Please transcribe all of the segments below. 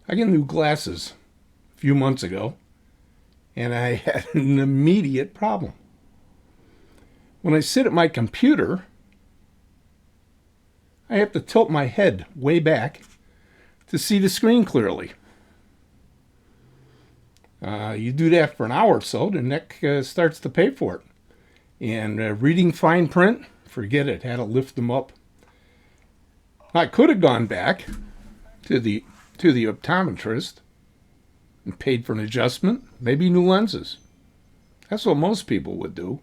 I got new glasses a few months ago, and I had an immediate problem. When I sit at my computer, I have to tilt my head way back to see the screen clearly. You do that for an hour or so, the neck starts to pay for it. And reading fine print, forget it, had to lift them up. I could have gone back to the optometrist and paid for an adjustment, maybe new lenses. That's what most people would do.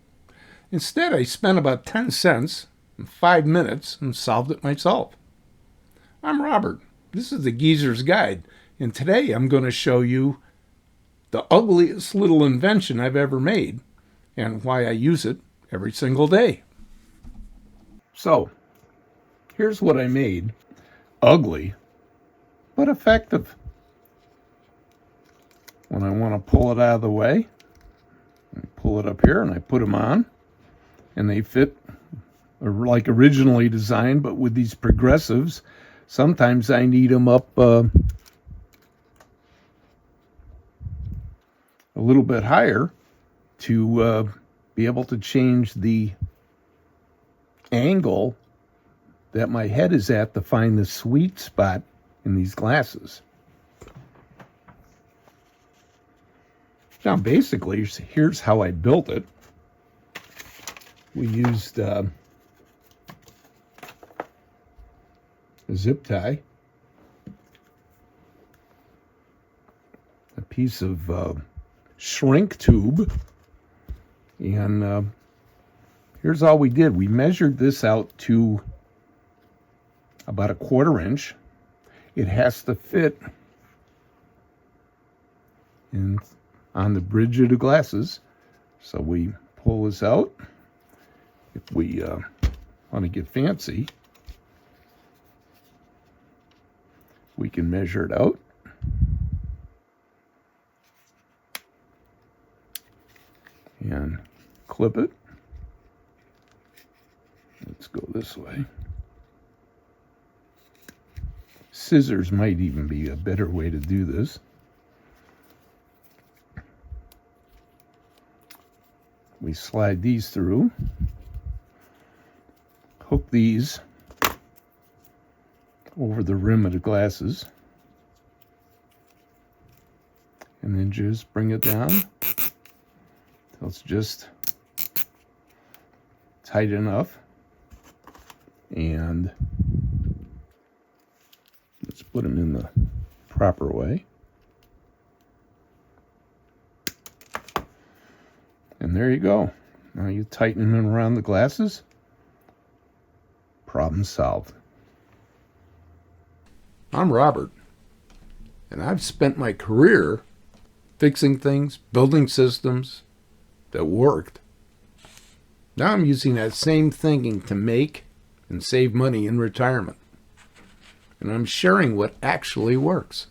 Instead, I spent about 10 cents in 5 minutes and solved it myself. I'm Robert. This is the Geezer's Guide, and today I'm going to show you the ugliest little invention I've ever made and why I use it every single day. So, here's what I made. Ugly, but effective. When I want to pull it out of the way, I pull it up here and I put them on, and they fit like originally designed, but with these progressives, sometimes I need them up a little bit higher to be able to change the angle that my head is at to find the sweet spot in these glasses. Now, basically, here's how I built it. We used a zip tie, a piece of shrink tube, and here's all we did. We measured this out to about 1/4 inch. It has to fit in on the bridge of the glasses. So we pull this out. If we want to get fancy, we can measure it out. And clip it. Let's go this way. Scissors might even be a better way to do this. We slide these through, hook these over the rim of the glasses, and then just bring it down till it's just tight enough. And let's put them in the proper way. And there you go. Now you tighten them around the glasses. Problem solved. I'm Robert, and I've spent my career fixing things, building systems that worked. Now I'm using that same thinking to make and save money in retirement. And I'm sharing what actually works.